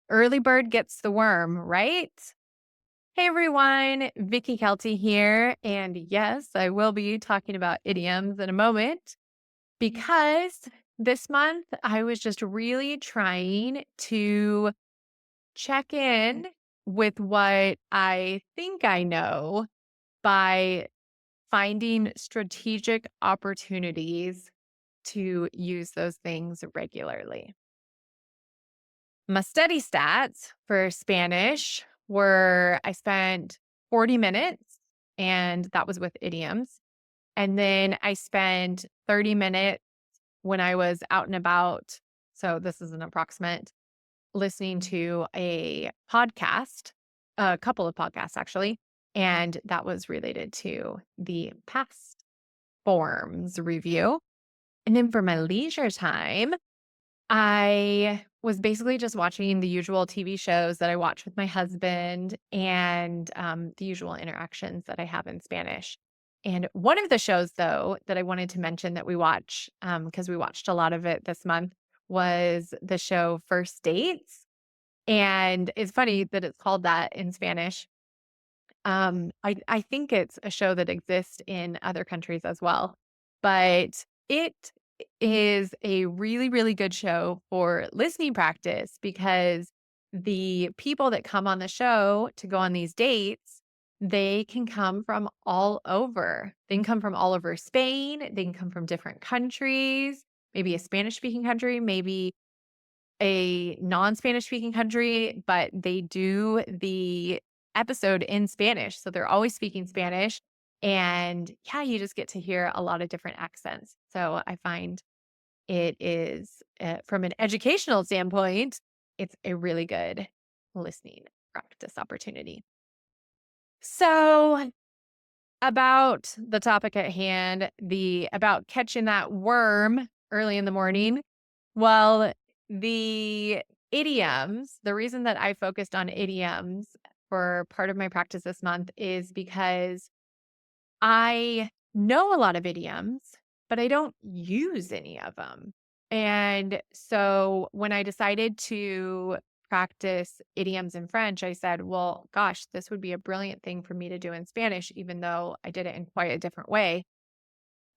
Early bird gets the worm, right? Hey everyone, Vicky Kelty here. And yes, I will be talking about idioms in a moment because this month I was just really trying to check in with what I think I know by finding strategic opportunities to use those things regularly. My study stats for Spanish were I spent 40 minutes, and that was with idioms. And then I spent 30 minutes when I was out and about. So this is an approximate listening to a podcast, a couple of podcasts actually. And that was related to the past forms review. And then for my leisure time, I was basically just watching the usual TV shows that I watch with my husband and the usual interactions that I have in Spanish. And one of the shows, though, that I wanted to mention that we watch, because we watched a lot of it this month, was the show First Dates. And it's funny that it's called that in Spanish. I think it's a show that exists in other countries as well, but it is a really, really good show for listening practice because the people that come on the show to go on these dates, they can come from all over. They can come from all over Spain. They can come from different countries, maybe a Spanish speaking country, maybe a non-Spanish speaking country, but they do the episode in Spanish. So they're always speaking Spanish. And yeah, you just get to hear a lot of different accents. So I find it is, from an educational standpoint, it's a really good listening practice opportunity. So, about the topic at hand, the about catching that worm early in the morning. Well, the idioms, the reason that I focused on idioms for part of my practice this month is because I know a lot of idioms, but I don't use any of them. And so when I decided to practice idioms in French, I said, well, gosh, this would be a brilliant thing for me to do in Spanish, even though I did it in quite a different way.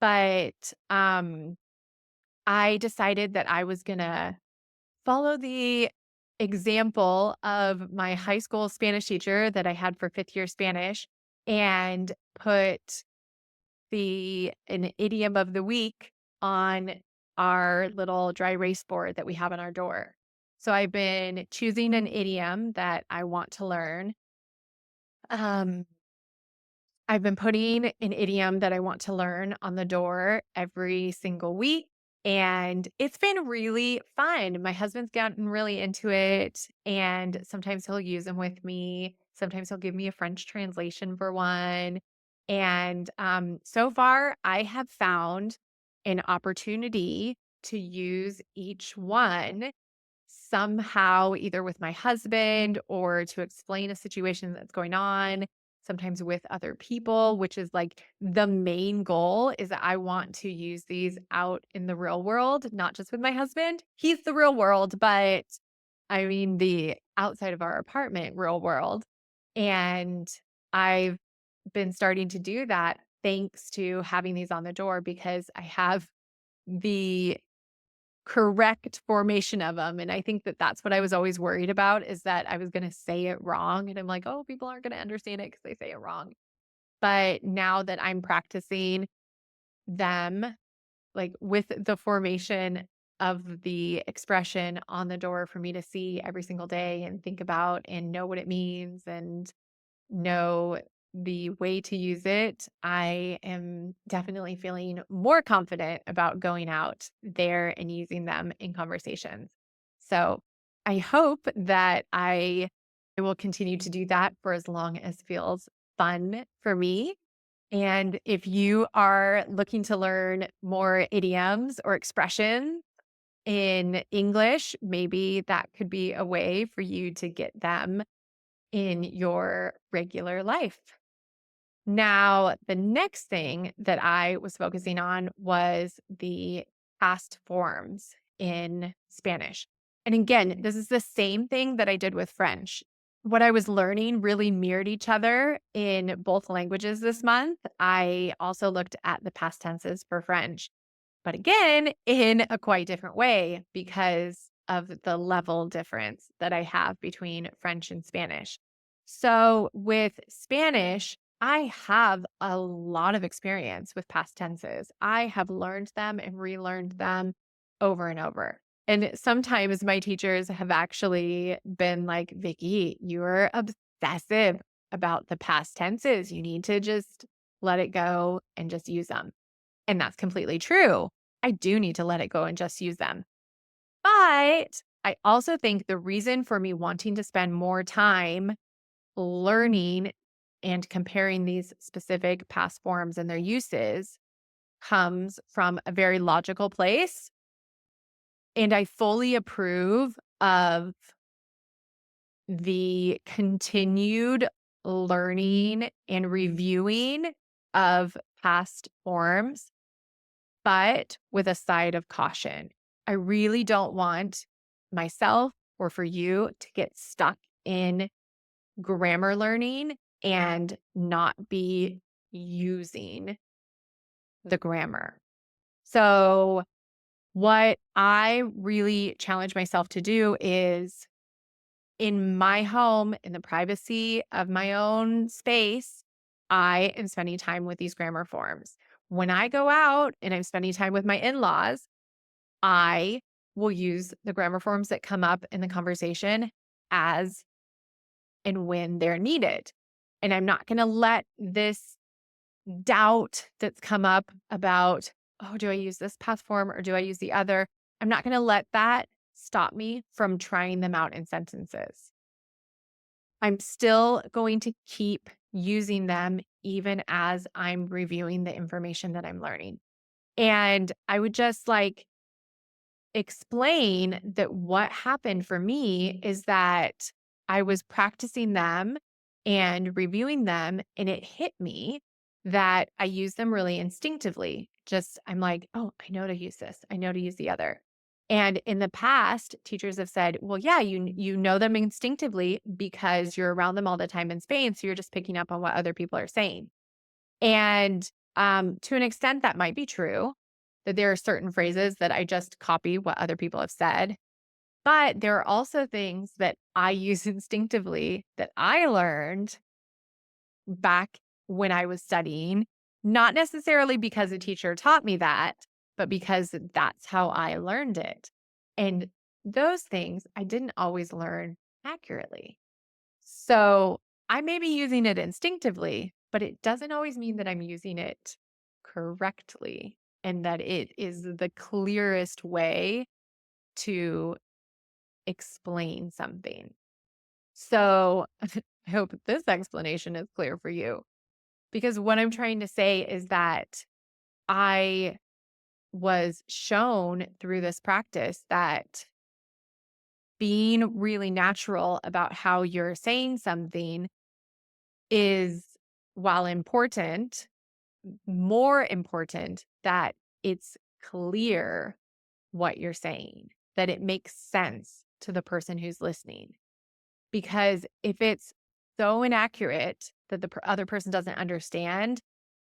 But I decided that I was going to follow the example of my high school Spanish teacher that I had for fifth year Spanish and put an idiom of the week on our little dry erase board that we have on our door. So I've been choosing an idiom that I want to learn. Um, I've been putting an idiom that I want to learn on the door every single week. And it's been really fun. My husband's gotten really into it. And sometimes he'll use them with me. Sometimes he'll give me a French translation for one. And so far, I have found an opportunity to use each one somehow, either with my husband or to explain a situation that's going on, sometimes with other people, which is like the main goal is that I want to use these out in the real world, not just with my husband. He's the real world, but I mean the outside of our apartment real world. And I've been starting to do that thanks to having these on the door because I have the correct formation of them, and I think that that's what I was always worried about is that I was gonna say it wrong, and I'm like, "Oh, people aren't gonna understand it because they say it wrong." But now that I'm practicing them, like, with the formation of the expression on the door for me to see every single day and think about and know what it means and know the way to use it, I am definitely feeling more confident about going out there and using them in conversations. So I hope that I will continue to do that for as long as feels fun for me. And if you are looking to learn more idioms or expressions in English, maybe that could be a way for you to get them in your regular life. Now, the next thing that I was focusing on was the past forms in Spanish. And again, this is the same thing that I did with French. What I was learning really mirrored each other in both languages this month. I also looked at the past tenses for French, but again, in a quite different way because of the level difference that I have between French and Spanish. So with Spanish, I have a lot of experience with past tenses. I have learned them and relearned them over and over. And sometimes my teachers have actually been like, Vicky, you're obsessive about the past tenses. You need to just let it go and just use them. And that's completely true. I do need to let it go and just use them. But I also think the reason for me wanting to spend more time learning and comparing these specific past forms and their uses comes from a very logical place. And I fully approve of the continued learning and reviewing of past forms, but with a side of caution. I really don't want myself or for you to get stuck in grammar learning and not be using the grammar. So, what I really challenge myself to do is in my home, in the privacy of my own space, I am spending time with these grammar forms. When I go out and I'm spending time with my in laws, I will use the grammar forms that come up in the conversation as and when they're needed. And I'm not going to let this doubt that's come up about, oh, do I use this past form or do I use the other? I'm not going to let that stop me from trying them out in sentences. I'm still going to keep using them even as I'm reviewing the information that I'm learning. And I would just like explain that what happened for me is that I was practicing them and reviewing them, and it hit me that I use them really instinctively. Just, I'm like, oh, I know to use this, I know to use the other. And in the past, teachers have said, well, yeah, you know them instinctively because you're around them all the time in Spain. So you're just picking up on what other people are saying. And to an extent, that might be true, that there are certain phrases that I just copy what other people have said. But there are also things that I use instinctively that I learned back when I was studying, not necessarily because a teacher taught me that, but because that's how I learned it. And those things I didn't always learn accurately. So I may be using it instinctively, but it doesn't always mean that I'm using it correctly and that it is the clearest way to explain something. So I hope this explanation is clear for you because what I'm trying to say is that I was shown through this practice that being really natural about how you're saying something is, while important, more important that it's clear what you're saying, that it makes sense to the person who's listening. Because if it's so inaccurate that the other person doesn't understand,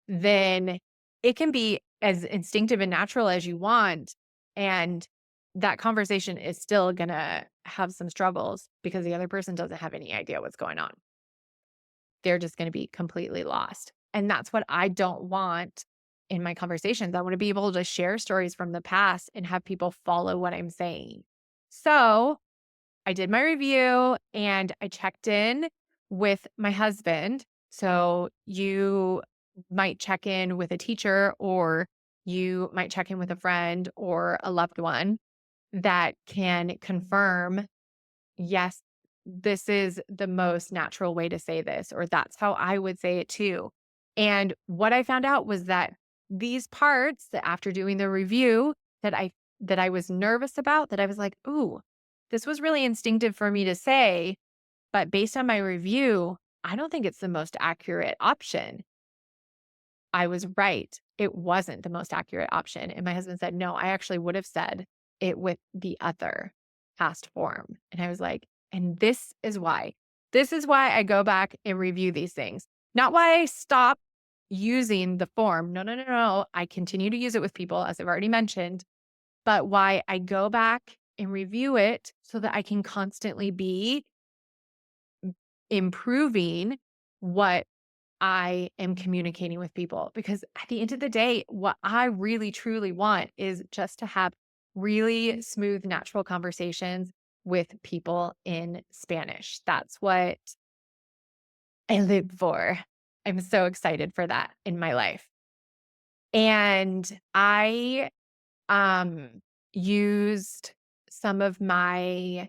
then it can be as instinctive and natural as you want. And that conversation is still going to have some struggles because the other person doesn't have any idea what's going on. They're just going to be completely lost. And that's what I don't want in my conversations. I want to be able to share stories from the past and have people follow what I'm saying. So I did my review and I checked in with my husband. So you might check in with a teacher or you might check in with a friend or a loved one that can confirm, yes, this is the most natural way to say this, or that's how I would say it too. And what I found out was that these parts that after doing the review that I was nervous about, that I was like, ooh, this was really instinctive for me to say, but based on my review, I don't think it's the most accurate option. I was right. It wasn't the most accurate option. And my husband said, no, I actually would have said it with the other. past form. And I was like, and this is why. This is why I go back and review these things. Not why I stop using the form. No, no, no, no. I continue to use it with people, as I've already mentioned, but why I go back and review it so that I can constantly be improving what I am communicating with people. Because at the end of the day, what I really truly want is just to have really smooth, natural conversations with people in Spanish. That's what I live for. I'm so excited for that in my life. And I um used some of my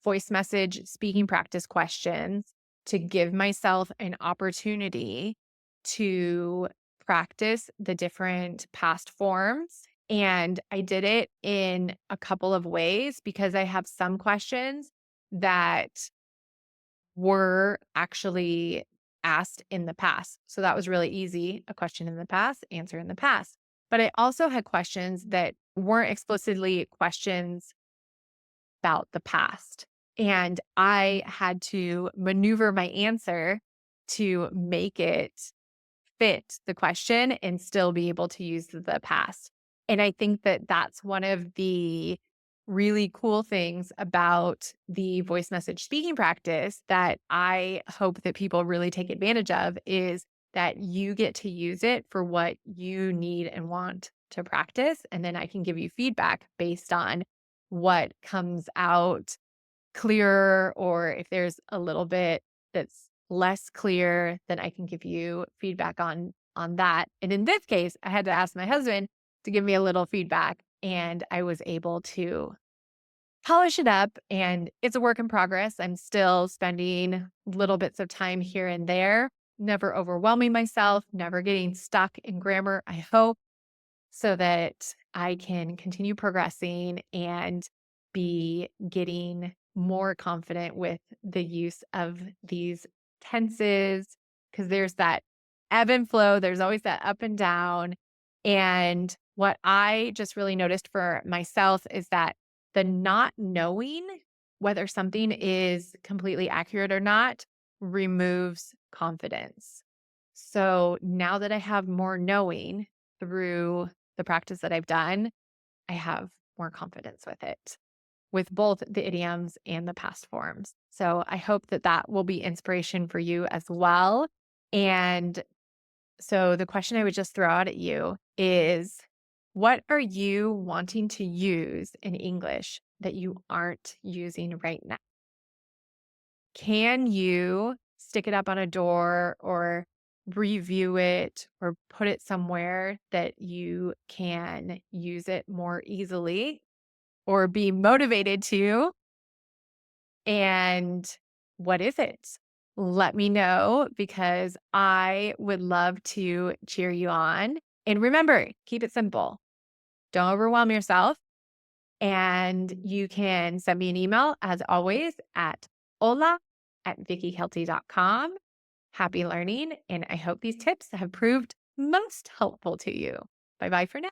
voice message speaking practice questions to give myself an opportunity to practice the different past forms. And I did it in a couple of ways because I have some questions that were actually asked in the past. So that was really easy. A question in the past, answer in the past. But I also had questions that weren't explicitly questions about the past. And I had to maneuver my answer to make it fit the question and still be able to use the past. And I think that that's one of the really cool things about the voice message speaking practice that I hope that people really take advantage of is that you get to use it for what you need and want to practice. And then I can give you feedback based on what comes out clearer, or if there's a little bit that's less clear, then I can give you feedback on that. And in this case, I had to ask my husband to give me a little feedback, and I was able to polish it up, and it's a work in progress. I'm still spending little bits of time here and there, never overwhelming myself, never getting stuck in grammar, I hope, so that I can continue progressing and be getting more confident with the use of these tenses. Because there's that ebb and flow, there's always that up and down. And what I just really noticed for myself is that the not knowing whether something is completely accurate or not removes confidence. So now that I have more knowing through the practice that I've done, I have more confidence with it, with both the idioms and the past forms. So I hope that that will be inspiration for you as well. And so the question I would just throw out at you is, what are you wanting to use in English that you aren't using right now? Can you stick it up on a door or review it or put it somewhere that you can use it more easily or be motivated to? And what is it? Let me know because I would love to cheer you on. And remember, keep it simple. Don't overwhelm yourself. And you can send me an email, as always, at hola@vickykelty.com. Happy learning, and I hope these tips have proved most helpful to you. Bye-bye for now.